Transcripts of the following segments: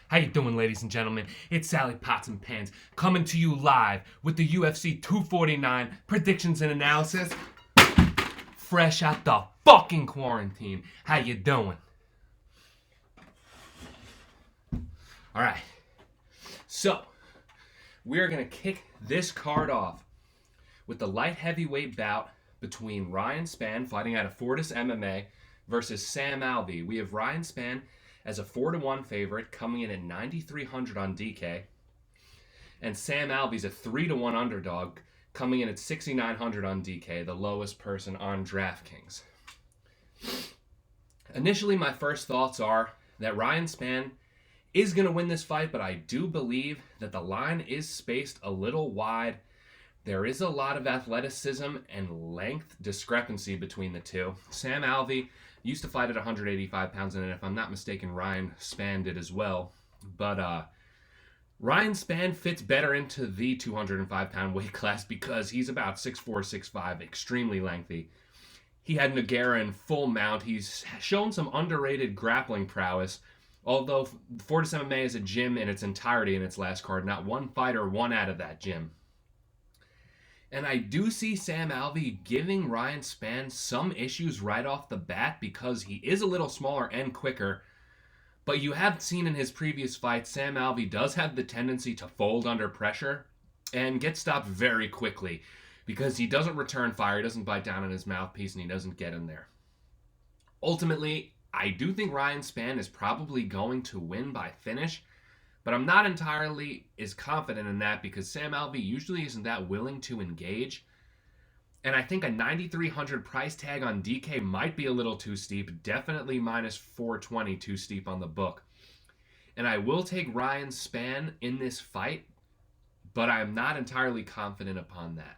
How you doing, ladies and gentlemen? It's Sally Pots and Pans coming to you live with the UFC 249 predictions and analysis, fresh out the fucking quarantine. How you doing? All right. So, we're going to kick this card off with the light heavyweight bout between Ryan Spann fighting out of Fortis MMA versus Sam Alvey. We have Ryan Spann as a 4-1 favorite coming in at 9,300 on DK. And Sam Alvey's a 3-1 underdog coming in at 6,900 on DK, the lowest person on DraftKings. Initially, my first thoughts are that Ryan Spann is going to win this fight, but I do believe that the line is spaced a little wide. There is a lot of athleticism and length discrepancy between the two. Sam Alvey used to fight at 185 pounds, and if I'm not mistaken, Ryan Spann did as well. But Ryan Spann fits better into the 205-pound weight class because he's about 6'4", 6'5", extremely lengthy. He had Nogueira in full mount. He's shown some underrated grappling prowess, although Fortis MMA is a gym in its entirety in its last card. Not one fighter won out of that gym. And I do see Sam Alvey giving Ryan Spann some issues right off the bat because he is a little smaller and quicker. But you have seen in his previous fights, Sam Alvey does have the tendency to fold under pressure and get stopped very quickly because he doesn't return fire, he doesn't bite down on his mouthpiece, and he doesn't get in there. Ultimately, I do think Ryan Spann is probably going to win by finish, but I'm not entirely as confident in that because Sam Alvey usually isn't that willing to engage. And I think a 9,300 price tag on DK might be a little too steep. Definitely minus 420 too steep on the book. And I will take Ryan Spann in this fight, but I'm not entirely confident upon that.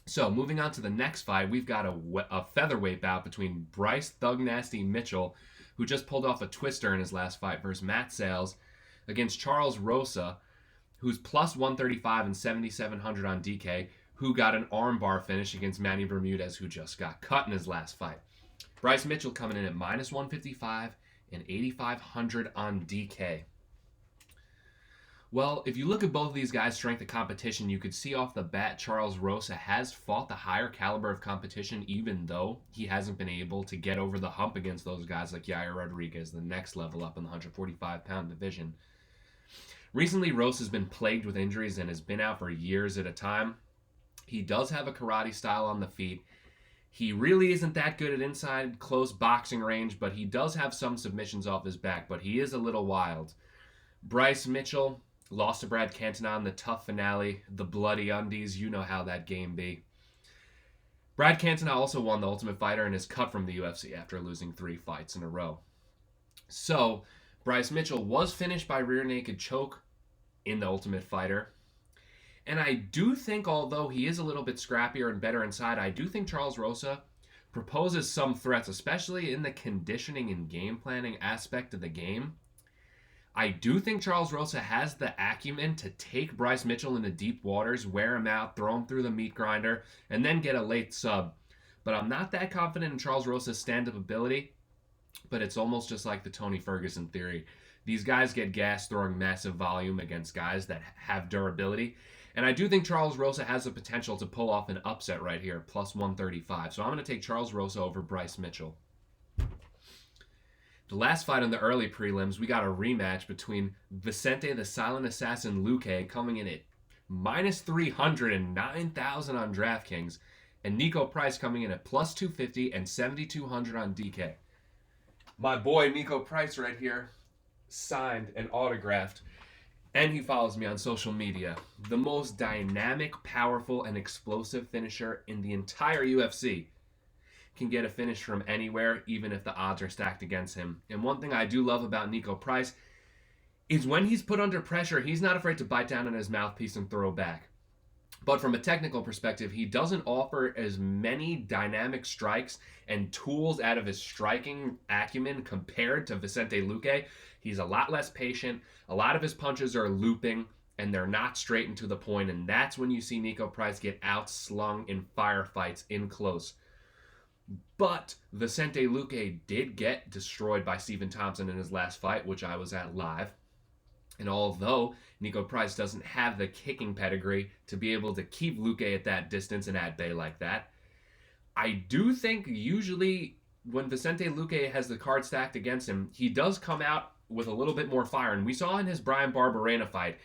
So moving on to the next fight, we've got a featherweight bout between Bryce Thug Nasty Mitchell, who just pulled off a twister in his last fight, versus Matt Sales, against Charles Rosa, who's plus 135 and 7,700 on DK, who got an armbar finish against Manny Bermudez, who just got cut in his last fight. Bryce Mitchell coming in at minus 155 and 8,500 on DK. Well, if you look at both of these guys' strength of competition, you could see off the bat Charles Rosa has fought the higher caliber of competition, even though he hasn't been able to get over the hump against those guys like Yair Rodriguez, the next level up in the 145-pound division. Recently, Rosa has been plagued with injuries and has been out for years at a time. He does have a karate style on the feet. He really isn't that good at inside close boxing range, but he does have some submissions off his back, but he is a little wild. Bryce Mitchell lost to Brad Cantona in the tough finale, the bloody undies, you know how that game be. Brad Cantona also won the Ultimate Fighter and is cut from the UFC after losing 3 fights in a row. So, Bryce Mitchell was finished by rear naked choke in the Ultimate Fighter. And I do think, although he is a little bit scrappier and better inside, I do think Charles Rosa proposes some threats, especially in the conditioning and game planning aspect of the game. I do think Charles Rosa has the acumen to take Bryce Mitchell into deep waters, wear him out, throw him through the meat grinder, and then get a late sub. But I'm not that confident in Charles Rosa's stand-up ability. But it's almost just like the Tony Ferguson theory. These guys get gas throwing massive volume against guys that have durability. And I do think Charles Rosa has the potential to pull off an upset right here, plus 135. So I'm going to take Charles Rosa over Bryce Mitchell. The last fight on the early prelims, we got a rematch between Vicente the Silent Assassin Luque coming in at minus 309,000 on DraftKings, and Nico Price coming in at plus 250 and 7,200 on DK. My boy Nico Price right here, signed and autographed, and he follows me on social media. The most dynamic, powerful, and explosive finisher in the entire UFC. Can get a finish from anywhere, even if the odds are stacked against him. And one thing I do love about Nico Price is when he's put under pressure, he's not afraid to bite down on his mouthpiece and throw back. But from a technical perspective, he doesn't offer as many dynamic strikes and tools out of his striking acumen compared to Vicente Luque. He's a lot less patient. A lot of his punches are looping, and they're not straight and to the point. And that's when you see Nico Price get outslung in firefights in close. But Vicente Luque did get destroyed by Stephen Thompson in his last fight, which I was at live. And although Nico Price doesn't have the kicking pedigree to be able to keep Luque at that distance and at bay like that, I do think usually when Vicente Luque has the card stacked against him, he does come out with a little bit more fire. And we saw in his Brian Barberena fight,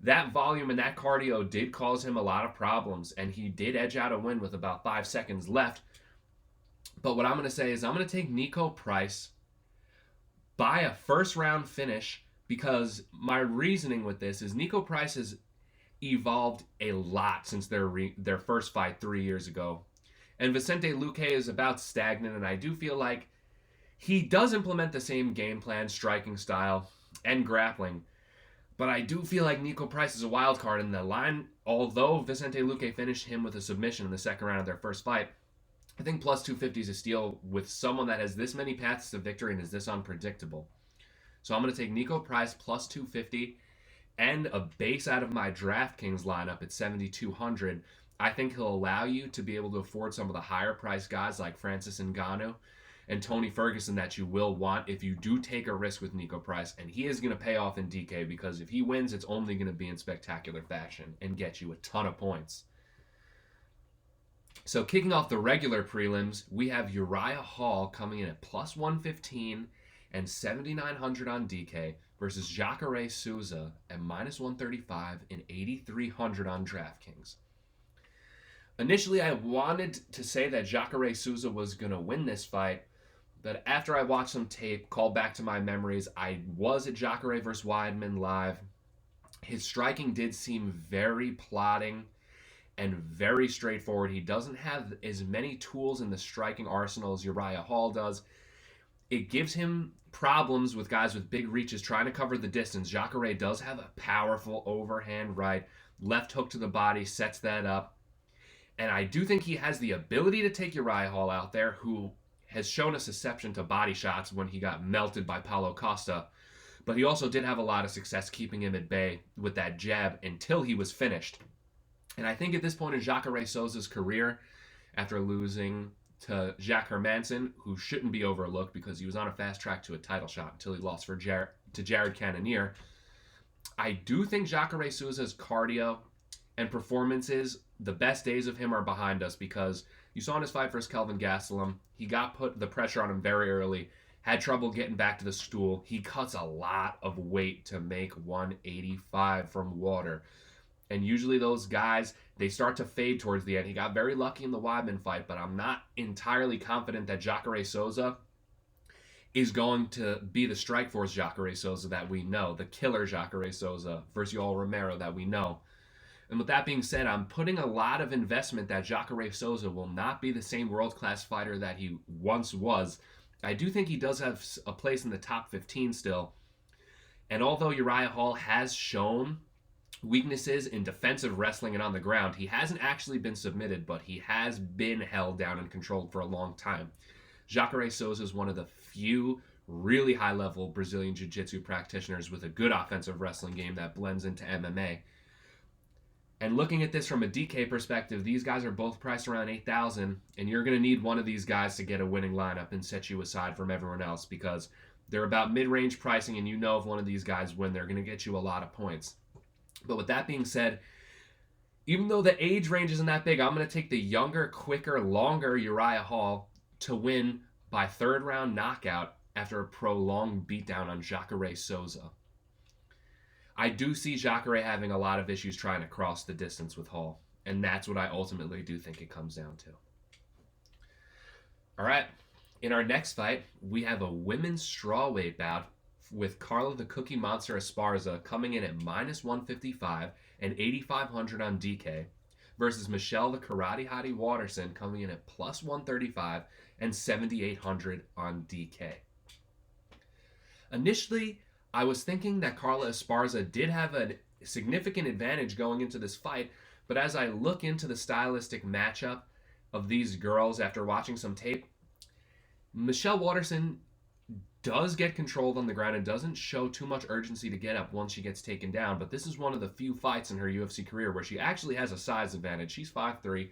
that volume and that cardio did cause him a lot of problems, and he did edge out a win with about 5 seconds left. But what I'm going to say is I'm going to take Nico Price by a first round finish, because my reasoning with this is Nico Price has evolved a lot since their first fight 3 years ago. And Vicente Luque is about stagnant, and I do feel like he does implement the same game plan, striking style, and grappling. But I do feel like Nico Price is a wild card in the line. Although Vicente Luque finished him with a submission in the second round of their first fight, I think plus 250 is a steal with someone that has this many paths to victory and is this unpredictable. So I'm going to take Nico Price plus 250 and a base out of my DraftKings lineup at 7,200. I think he'll allow you to be able to afford some of the higher priced guys like Francis Ngannou and Tony Ferguson that you will want if you do take a risk with Nico Price. And he is going to pay off in DK, because if he wins, it's only going to be in spectacular fashion and get you a ton of points. So kicking off the regular prelims, we have Uriah Hall coming in at plus 115 and 7,900 on DK versus Jacare Souza at minus 135 and 8,300 on DraftKings. Initially, I wanted to say that Jacare Souza was going to win this fight, but after I watched some tape, called back to my memories, I was at Jacare vs. Weidman live. His striking did seem very plodding and very straightforward. He doesn't have as many tools in the striking arsenal as Uriah Hall does. It gives him problems with guys with big reaches trying to cover the distance. Jacare does have a powerful overhand right. Left hook to the body sets that up. And I do think he has the ability to take Uriah Hall out there, who has shown a susception to body shots when he got melted by Paulo Costa. But he also did have a lot of success keeping him at bay with that jab until he was finished. And I think at this point in Jacare Souza's career, after losing to Jack Hermanson, who shouldn't be overlooked because he was on a fast track to a title shot until he lost to Jared Cannonier, I do think Jacare Souza's cardio and performances, the best days of him are behind us, because you saw in his fight versus Kelvin Gastelum, he got put the pressure on him very early, had trouble getting back to the stool. He cuts a lot of weight to make 185 from water. And usually those guys, they start to fade towards the end. He got very lucky in the Weidman fight, but I'm not entirely confident that Jacare Souza is going to be the Strikeforce Jacare Souza that we know, the killer Jacare Souza versus Yoel Romero that we know. And with that being said, I'm putting a lot of investment that Jacare Souza will not be the same world-class fighter that he once was. I do think he does have a place in the top 15 still. And although Uriah Hall has shown weaknesses in defensive wrestling and on the ground, he hasn't actually been submitted, but he has been held down and controlled for a long time. Jacare Souza is one of the few really high-level Brazilian Jiu-Jitsu practitioners with a good offensive wrestling game that blends into MMA. And looking at this from a DK perspective, these guys are both priced around 8,000, and you're going to need one of these guys to get a winning lineup and set you aside from everyone else, because they're about mid-range pricing, and you know if one of these guys win, they're going to get you a lot of points. But with that being said, even though the age range isn't that big, I'm going to take the younger, quicker, longer Uriah Hall to win by third round knockout after a prolonged beatdown on Jacare Souza. I do see Jacare having a lot of issues trying to cross the distance with Hall, and that's what I ultimately do think it comes down to. All right, in our next fight, we have a women's strawweight bout with Carla the Cookie Monster Esparza coming in at minus 155 and 8,500 on DK versus Michelle the Karate Hottie Watterson coming in at plus 135 and 7,800 on DK. Initially, I was thinking that Carla Esparza did have a significant advantage going into this fight, but as I look into the stylistic matchup of these girls after watching some tape, Michelle Watterson does get controlled on the ground and doesn't show too much urgency to get up once she gets taken down, but this is one of the few fights in her UFC career where she actually has a size advantage. She's 5'3",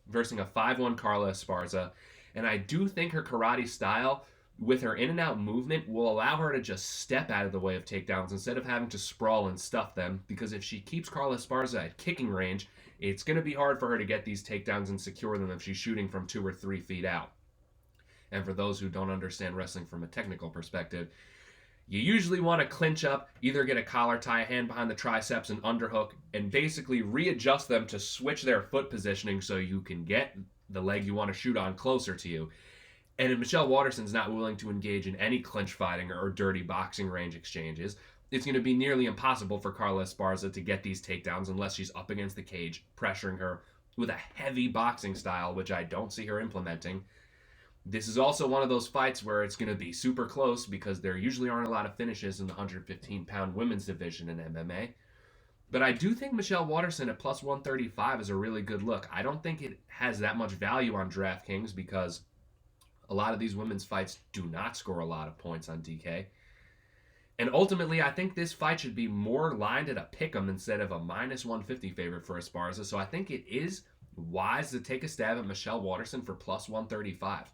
versus a 5'1" Carla Esparza, and I do think her karate style with her in and out movement, will allow her to just step out of the way of takedowns instead of having to sprawl and stuff them. Because if she keeps Carla Esparza at kicking range, it's going to be hard for her to get these takedowns and secure them if she's shooting from 2 or 3 feet out. And for those who don't understand wrestling from a technical perspective, you usually want to clinch up, either get a collar tie, a hand behind the triceps, and underhook, and basically readjust them to switch their foot positioning so you can get the leg you want to shoot on closer to you. And if Michelle Waterson's not willing to engage in any clinch fighting or dirty boxing range exchanges, it's going to be nearly impossible for Carla Esparza to get these takedowns unless she's up against the cage, pressuring her with a heavy boxing style, which I don't see her implementing. This is also one of those fights where it's going to be super close because there usually aren't a lot of finishes in the 115-pound women's division in MMA. But I do think Michelle Waterson at plus 135 is a really good look. I don't think it has that much value on DraftKings because a lot of these women's fights do not score a lot of points on DK. And ultimately, I think this fight should be more lined at a pick'em instead of a minus 150 favorite for Esparza. So I think it is wise to take a stab at Michelle Waterson for plus 135.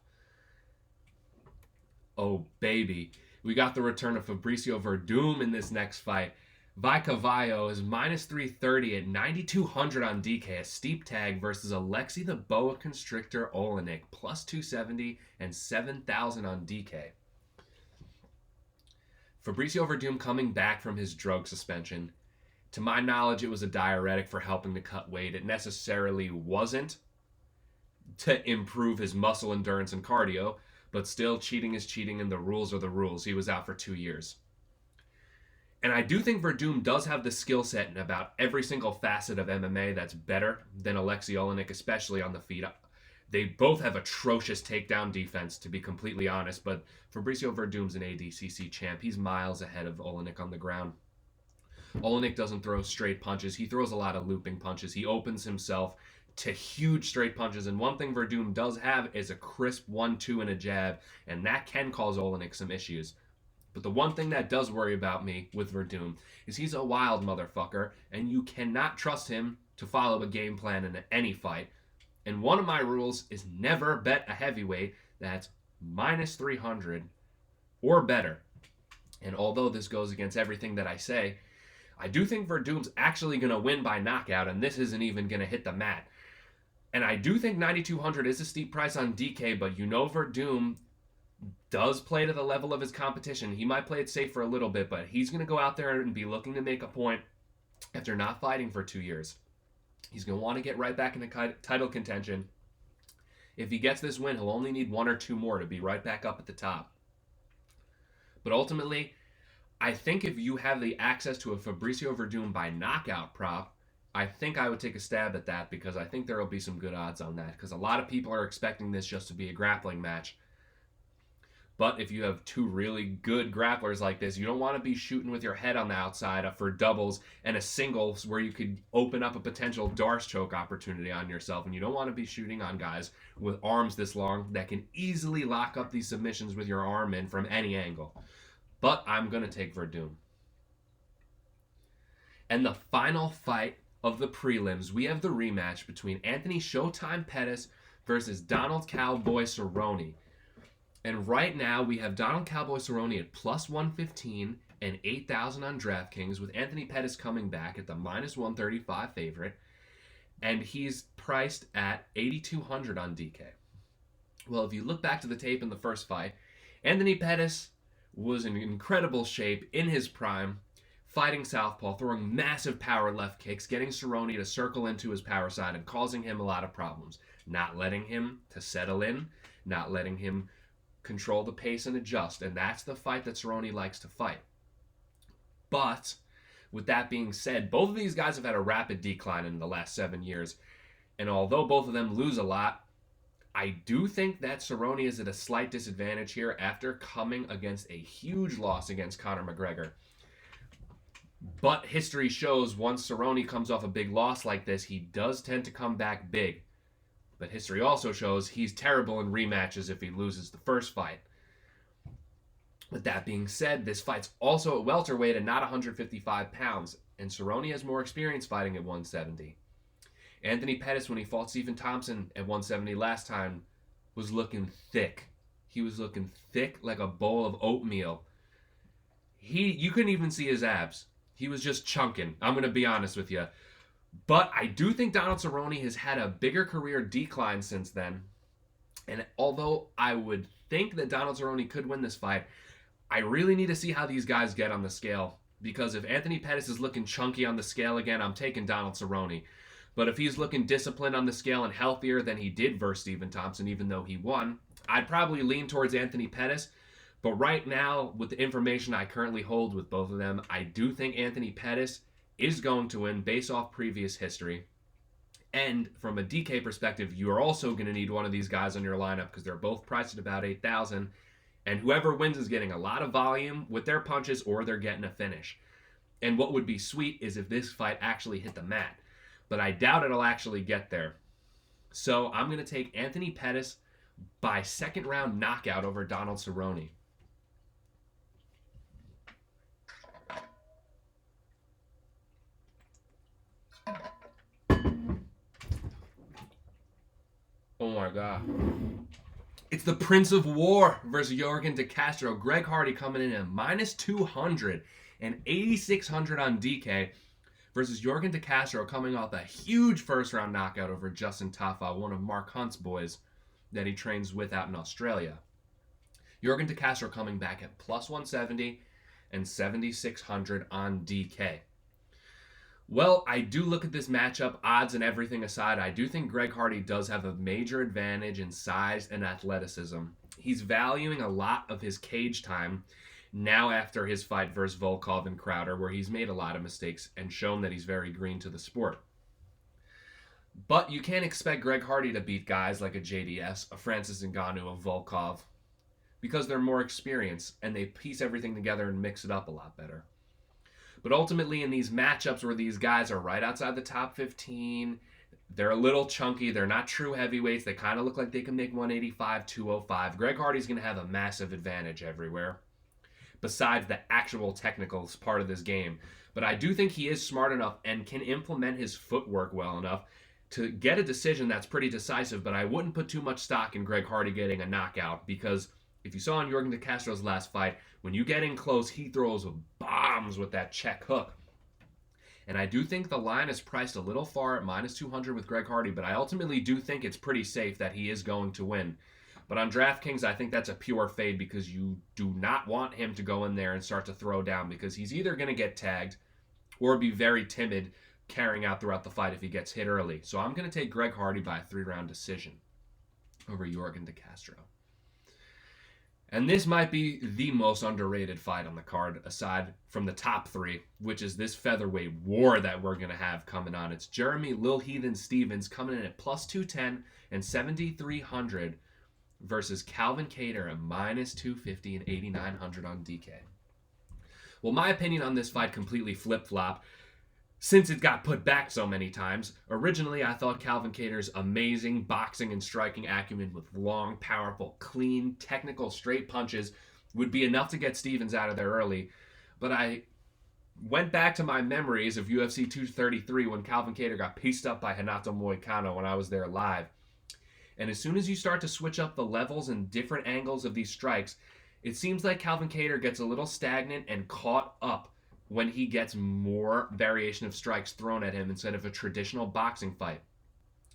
Oh, baby. We got the return of Fabricio Verdum in this next fight. Vi Cavallo is minus 330 at 9,200 on DK, a steep tag versus Alexei the Boa Constrictor Olenek, plus 270 and 7,000 on DK. Fabricio Verdum coming back from his drug suspension. To my knowledge, it was a diuretic for helping to cut weight. It necessarily wasn't to improve his muscle endurance and cardio, but still, cheating is cheating and the rules are the rules. He was out for 2 years. And I do think Verdum does have the skill set in about every single facet of MMA that's better than Alexei Olenek, especially on the feet. They both have atrocious takedown defense, to be completely honest, but Fabricio Verdum's an ADCC champ. He's miles ahead of Olenek on the ground. Olenek doesn't throw straight punches. He throws a lot of looping punches. He opens himself to huge straight punches, and one thing Verdum does have is a crisp 1-2 and a jab, and that can cause Olenek some issues. But the one thing that does worry about me with Verdum is he's a wild motherfucker, and you cannot trust him to follow a game plan in any fight. And one of my rules is never bet a heavyweight that's minus 300 or better. And although this goes against everything that I say, I do think Verdum's actually going to win by knockout, and this isn't even going to hit the mat. And I do think 9,200 is a steep price on DK, but you know Verdum does play to the level of his competition. He might play it safe for a little bit, but he's going to go out there and be looking to make a point after not fighting for 2 years. He's going to want to get right back into title contention. If he gets this win, he'll only need 1 or 2 more to be right back up at the top. But ultimately, I think if you have the access to a Fabricio Verdum by knockout prop, I think I would take a stab at that because I think there will be some good odds on that because a lot of people are expecting this just to be a grappling match. But if you have 2 really good grapplers like this, you don't want to be shooting with your head on the outside for doubles and a singles where you could open up a potential Darce choke opportunity on yourself. And you don't want to be shooting on guys with arms this long that can easily lock up these submissions with your arm in from any angle. But I'm going to take Verdum. And the final fight of the prelims, we have the rematch between Anthony Showtime Pettis versus Donald Cowboy Cerrone. And right now, we have Donald Cowboy Cerrone at plus 115 and 8,000 on DraftKings, with Anthony Pettis coming back at the minus 135 favorite. And he's priced at 8,200 on DK. Well, if you look back to the tape in the first fight, Anthony Pettis was in incredible shape in his prime, fighting southpaw, throwing massive power left kicks, getting Cerrone to circle into his power side and causing him a lot of problems. Not letting him to settle in, not letting him control the pace and adjust, and that's the fight that Cerrone likes to fight. But with that being said, both of these guys have had a rapid decline in the last 7 years, and although both of them lose a lot, I do think that Cerrone is at a slight disadvantage here after coming against a huge loss against Conor McGregor. But history shows once Cerrone comes off a big loss like this, he does tend to come back big. But history also shows he's terrible in rematches if he loses the first fight. With that being said, this fight's also at welterweight and not 155 pounds, and Cerrone has more experience fighting at 170. Anthony Pettis, when he fought Stephen Thompson at 170 last time, was looking thick He was looking thick like a bowl of oatmeal. You couldn't even see his abs. He was just chunking. I'm going to be honest with you. But I do think Donald Cerrone has had a bigger career decline since then. And although I would think that Donald Cerrone could win this fight, I really need to see how these guys get on the scale. Because if Anthony Pettis is looking chunky on the scale again, I'm taking Donald Cerrone. But if he's looking disciplined on the scale and healthier than he did versus Stephen Thompson, even though he won, I'd probably lean towards Anthony Pettis. But right now, with the information I currently hold with both of them, I do think Anthony Pettis is going to win based off previous history. And from a DK perspective, you are also going to need one of these guys on your lineup because they're both priced at about 8,000. And whoever wins is getting a lot of volume with their punches or they're getting a finish. And what would be sweet is if this fight actually hit the mat. But I doubt it'll actually get there. So I'm going to take Anthony Pettis by second round knockout over Donald Cerrone. Oh my God. It's the Prince of War versus Yorgan De Castro. Greg Hardy coming in at minus 200 and 8,600 on DK versus Yorgan De Castro coming off a huge first round knockout over Justin Tafa, one of Mark Hunt's boys that he trains with out in Australia. Yorgan De Castro coming back at plus 170 and 7,600 on DK. Well, I do look at this matchup, odds and everything aside, I do think Greg Hardy does have a major advantage in size and athleticism. He's valuing a lot of his cage time now after his fight versus Volkov and Crowder, where he's made a lot of mistakes and shown that he's very green to the sport. But you can't expect Greg Hardy to beat guys like a JDS, a Francis Ngannou, a Volkov, because they're more experienced and they piece everything together and mix it up a lot better. But ultimately, in these matchups where these guys are right outside the top 15, they're a little chunky. They're not true heavyweights. They kind of look like they can make 185, 205. Greg Hardy's going to have a massive advantage everywhere, besides the actual technical part of this game. But I do think he is smart enough and can implement his footwork well enough to get a decision that's pretty decisive. But I wouldn't put too much stock in Greg Hardy getting a knockout because if you saw in Yorgan De Castro's last fight, when you get in close, he throws bombs with that check hook. And I do think the line is priced a little far at minus 200 with Greg Hardy, but I ultimately do think it's pretty safe that he is going to win. But on DraftKings, I think that's a pure fade because you do not want him to go in there and start to throw down because he's either going to get tagged or be very timid carrying out throughout the fight if he gets hit early. So I'm going to take Greg Hardy by a 3-round decision over Yorgan De Castro. And this might be the most underrated fight on the card, aside from the top 3, which is this featherweight war that we're going to have coming on. It's Jeremy Lil Heathen Stevens coming in at plus 210 and 7,300 versus Calvin Kattar at minus 250 and 8,900 on DK. Well, my opinion on this fight completely flip-flopped since it got put back so many times. Originally, I thought Calvin Kattar's amazing boxing and striking acumen with long, powerful, clean, technical, straight punches would be enough to get Stevens out of there early. But I went back to my memories of UFC 233 when Calvin Kattar got pieced up by Renato Moicano when I was there live. And as soon as you start to switch up the levels and different angles of these strikes, it seems like Calvin Kattar gets a little stagnant and caught up when he gets more variation of strikes thrown at him instead of a traditional boxing fight.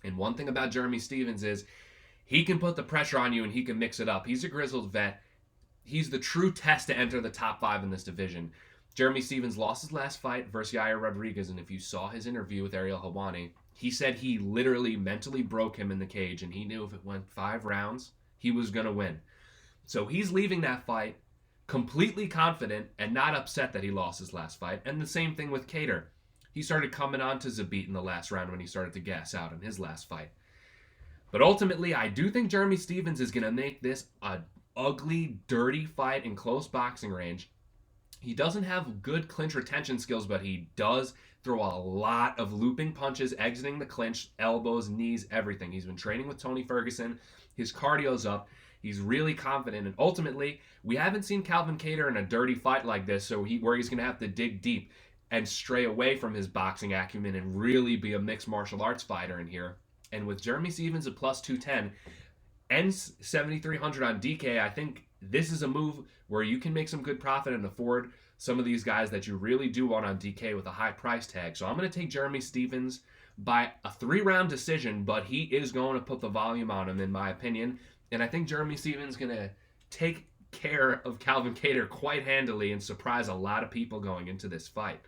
And one thing about Jeremy Stevens is he can put the pressure on you and he can mix it up. He's a grizzled vet. He's the true test to enter the top 5 in this division. Jeremy Stevens lost his last fight versus Yair Rodriguez, and if you saw his interview with Ariel Helwani, he said he literally mentally broke him in the cage, and he knew if it went 5 rounds, he was going to win. So he's leaving that fight completely confident and not upset that he lost his last fight. And the same thing with Kattar. He started coming on to Zabit in the last round when he started to gas out in his last fight. But ultimately, I do think Jeremy Stevens is going to make this an ugly, dirty fight in close boxing range. He doesn't have good clinch retention skills, but he does throw a lot of looping punches, exiting the clinch, elbows, knees, everything. He's been training with Tony Ferguson. His cardio's up. He's really confident, and ultimately, we haven't seen Calvin Kattar in a dirty fight like this, where he's going to have to dig deep and stray away from his boxing acumen and really be a mixed martial arts fighter in here. And with Jeremy Stevens at plus 210, and 7,300 on DK. I think this is a move where you can make some good profit and afford some of these guys that you really do want on DK with a high price tag. So I'm going to take Jeremy Stephens by a 3-round decision, but he is going to put the volume on him, in my opinion. And I think Jeremy Stephens is going to take care of Calvin Kattar quite handily and surprise a lot of people going into this fight.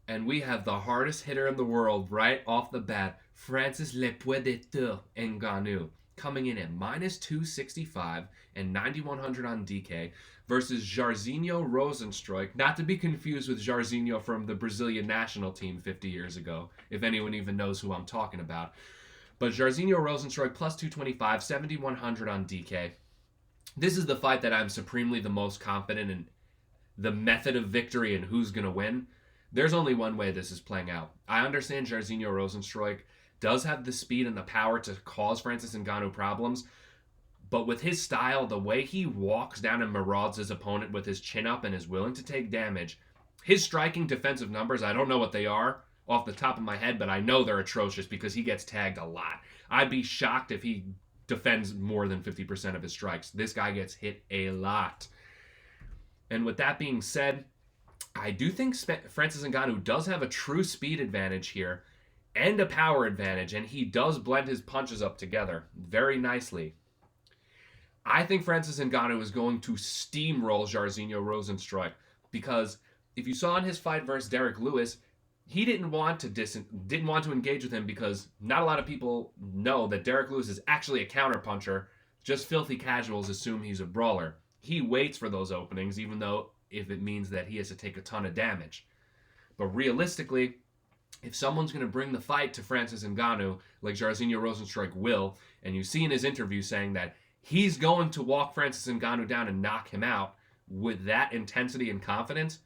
And we have the hardest hitter in the world right off the bat, Francis Le Predateur Ngannou, coming in at minus 265 and 9,100 on DK versus Jairzinho Rozenstruik, not to be confused with Jairzinho from the Brazilian national team 50 years ago, if anyone even knows who I'm talking about. But Jairzinho Rozenstruik plus 225, 7,100 on DK. This is the fight that I'm supremely the most confident in the method of victory and who's going to win. There's only one way this is playing out. I understand Jairzinho Rozenstruik does have the speed and the power to cause Francis Ngannou problems, but with his style, the way he walks down and marauds his opponent with his chin up and is willing to take damage, his striking defensive numbers, I don't know what they are off the top of my head, but I know they're atrocious because he gets tagged a lot. I'd be shocked if he defends more than 50% of his strikes. This guy gets hit a lot. And with that being said, I do think Francis Ngannou does have a true speed advantage here and a power advantage, and he does blend his punches up together very nicely. I think Francis Ngannou is going to steamroll Jairzinho Rozenstruik because if you saw in his fight versus Derek Lewis, he didn't want to engage with him because not a lot of people know that Derek Lewis is actually a counterpuncher. Just filthy casuals assume he's a brawler. He waits for those openings, even though if it means that he has to take a ton of damage. But realistically, if someone's going to bring the fight to Francis Ngannou, like Jairzinho Rozenstruik will, and you see in his interview saying that he's going to walk Francis Ngannou down and knock him out with that intensity and confidence,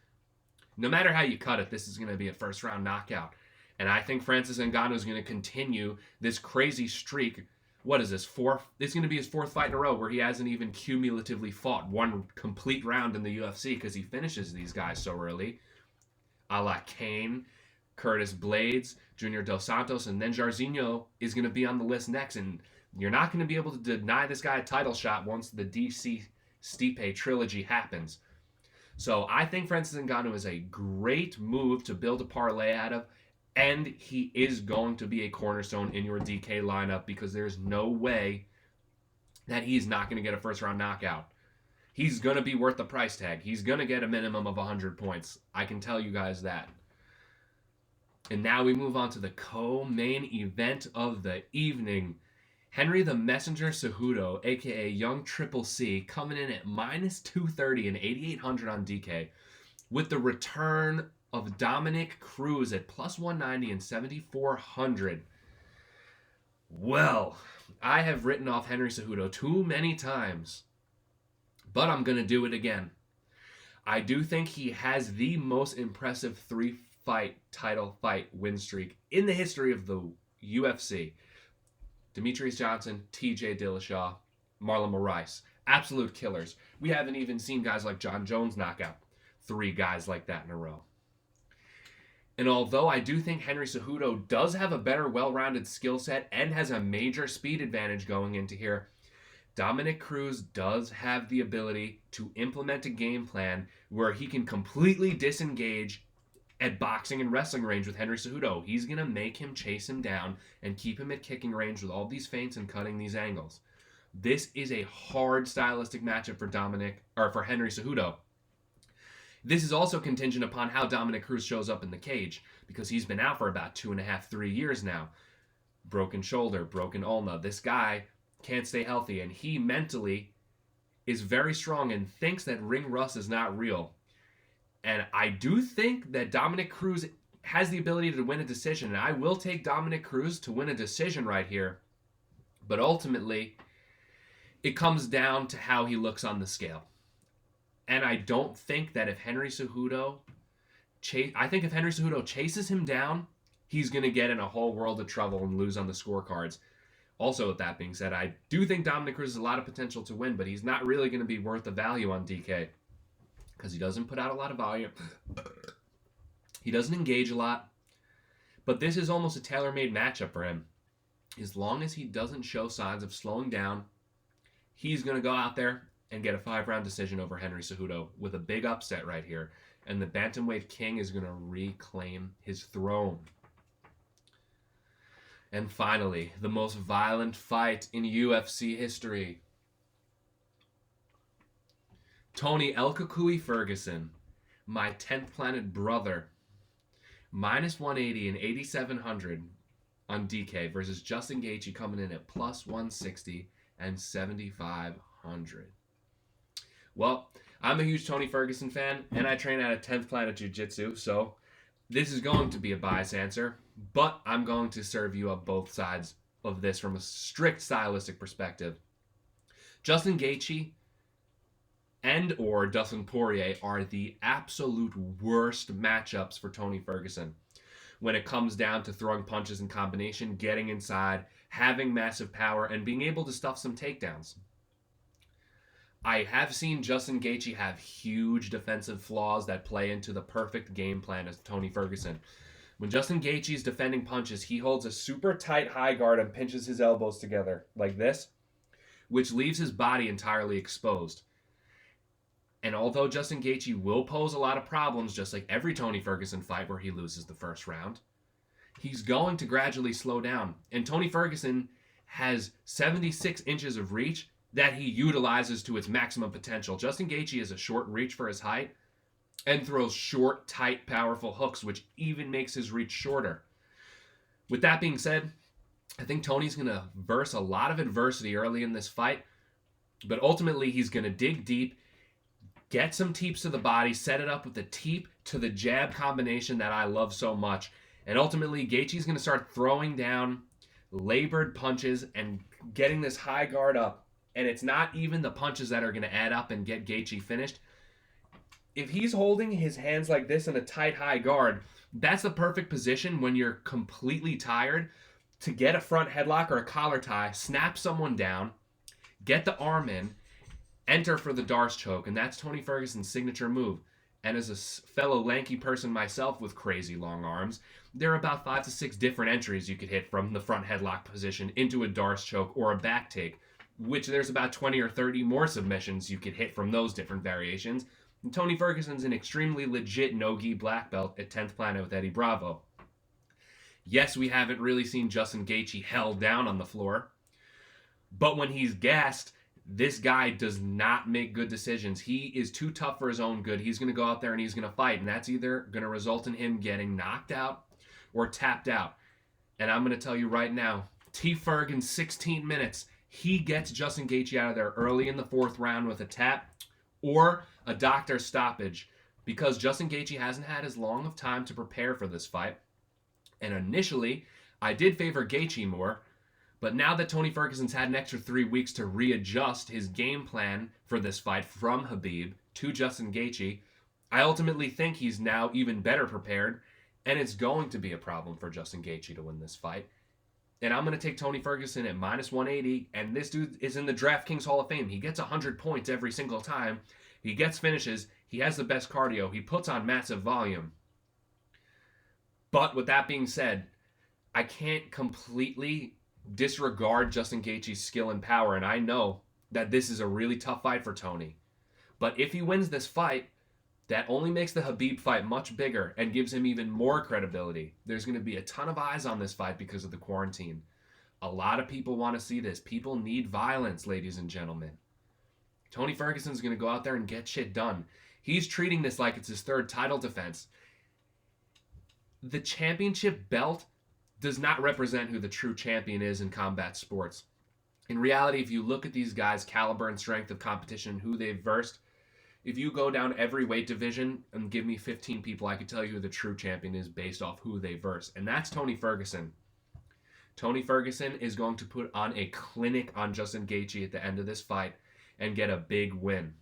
no matter how you cut it, this is going to be a first-round knockout. And I think Francis Ngannou is going to continue this crazy streak. What is this, fourth? This is going to be his fourth fight in a row where he hasn't even cumulatively fought one complete round in the UFC because he finishes these guys so early. A la Kane, Curtis Blades, Junior Dos Santos, and then Jairzinho is going to be on the list next. And you're not going to be able to deny this guy a title shot once the DC Stipe trilogy happens. So I think Francis Ngannou is a great move to build a parlay out of. And he is going to be a cornerstone in your DK lineup because there's no way that he's not going to get a first-round knockout. He's going to be worth the price tag. He's going to get a minimum of 100 points. I can tell you guys that. And now we move on to the co-main event of the evening. Henry the Messenger Cejudo, a.k.a. Young Triple C, coming in at minus 230 and 8,800 on DK with the return of Dominic Cruz at plus 190 and 7,400. Well, I have written off Henry Cejudo too many times, but I'm going to do it again. I do think he has the most impressive 3-fight title fight win streak in the history of the UFC. Demetrius Johnson, TJ Dillashaw, Marlon Moraes. Absolute killers. We haven't even seen guys like John Jones knock out 3 guys like that in a row. And although I do think Henry Cejudo does have a better well-rounded skill set and has a major speed advantage going into here, Dominic Cruz does have the ability to implement a game plan where he can completely disengage at boxing and wrestling range with Henry Cejudo. He's going to make him chase him down and keep him at kicking range with all these feints and cutting these angles. This is a hard stylistic matchup for Henry Cejudo. This is also contingent upon how Dominic Cruz shows up in the cage because he's been out for about 2.5, 3 years now. Broken shoulder, broken ulna. This guy can't stay healthy, and he mentally is very strong and thinks that ring rust is not real. And I do think that Dominic Cruz has the ability to win a decision, and I will take Dominic Cruz to win a decision right here. But ultimately, it comes down to how he looks on the scale. And I don't think that if Henry Cejudo chases him down, he's going to get in a whole world of trouble and lose on the scorecards. Also, with that being said, I do think Dominic Cruz has a lot of potential to win, but he's not really going to be worth the value on DK because he doesn't put out a lot of volume. He doesn't engage a lot. But this is almost a tailor-made matchup for him. as long as he doesn't show signs of slowing down, he's going to go out there and get a 5-round decision over Henry Cejudo with a big upset right here. And the bantamweight king is going to reclaim his throne. And finally, the most violent fight in UFC history. Tony El Cucuy Ferguson, my 10th planet brother, minus 180 and 8,700 on DK versus Justin Gaethje coming in at plus 160 and 7,500. Well, I'm a huge Tony Ferguson fan, and I train at a 10th Planet Jiu-Jitsu, so this is going to be a biased answer, but I'm going to serve you up both sides of this from a strict stylistic perspective. Justin Gaethje and or Dustin Poirier are the absolute worst matchups for Tony Ferguson when it comes down to throwing punches in combination, getting inside, having massive power, and being able to stuff some takedowns. I have seen Justin Gaethje have huge defensive flaws that play into the perfect game plan of Tony Ferguson. When Justin Gaethje is defending punches, he holds a super tight high guard and pinches his elbows together like this, which leaves his body entirely exposed. And although Justin Gaethje will pose a lot of problems, just like every Tony Ferguson fight where he loses the first round, he's going to gradually slow down. And Tony Ferguson has 76 inches of reach that he utilizes to its maximum potential. Justin Gaethje has a short reach for his height and throws short, tight, powerful hooks, which even makes his reach shorter. With that being said, I think Tony's going to verse a lot of adversity early in this fight, but ultimately he's going to dig deep, get some teeps to the body, set it up with the teep to the jab combination that I love so much, and ultimately Gaethje's going to start throwing down labored punches and getting this high guard up. And it's not even the punches that are going to add up and get Gaethje finished. If he's holding his hands like this in a tight high guard, that's the perfect position when you're completely tired to get a front headlock or a collar tie, snap someone down, get the arm in, enter for the Darce choke, and that's Tony Ferguson's signature move. And as a fellow lanky person myself with crazy long arms, there are about 5 to 6 different entries you could hit from the front headlock position into a Darce choke or a back take, which there's about 20 or 30 more submissions you could hit from those different variations. And Tony Ferguson's an extremely legit no-gi black belt at 10th Planet with Eddie Bravo. Yes, we haven't really seen Justin Gaethje held down on the floor, but when he's gassed, this guy does not make good decisions. He is too tough for his own good. He's going to go out there and he's going to fight, and that's either going to result in him getting knocked out or tapped out. And I'm going to tell you right now, T. Ferg in 16 minutes, he gets Justin Gaethje out of there early in the 4th round with a tap or a doctor stoppage, because Justin Gaethje hasn't had as long of time to prepare for this fight. And initially, I did favor Gaethje more, but now that Tony Ferguson's had an extra 3 weeks to readjust his game plan for this fight from Khabib to Justin Gaethje, I ultimately think he's now even better prepared, and it's going to be a problem for Justin Gaethje to win this fight. And I'm going to take Tony Ferguson at minus 180, and this dude is in the DraftKings Hall of Fame. He gets 100 points every single time. He gets finishes. He has the best cardio. He puts on massive volume. But with that being said, I can't completely disregard Justin Gaethje's skill and power, and I know that this is a really tough fight for Tony. But if he wins this fight, that only makes the Khabib fight much bigger and gives him even more credibility. There's going to be a ton of eyes on this fight because of the quarantine. A lot of people want to see this. People need violence, ladies and gentlemen. Tony Ferguson's going to go out there and get shit done. He's treating this like it's his 3rd title defense. The championship belt does not represent who the true champion is in combat sports. In reality, if you look at these guys' caliber and strength of competition, who they've versed, if you go down every weight division and give me 15 people, I could tell you who the true champion is based off who they verse. And that's Tony Ferguson. Tony Ferguson is going to put on a clinic on Justin Gaethje at the end of this fight and get a big win.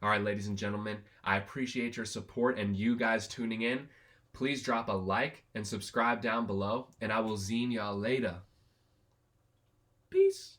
All right, ladies and gentlemen, I appreciate your support and you guys tuning in. Please drop a like and subscribe down below, and I will zine y'all later. Peace.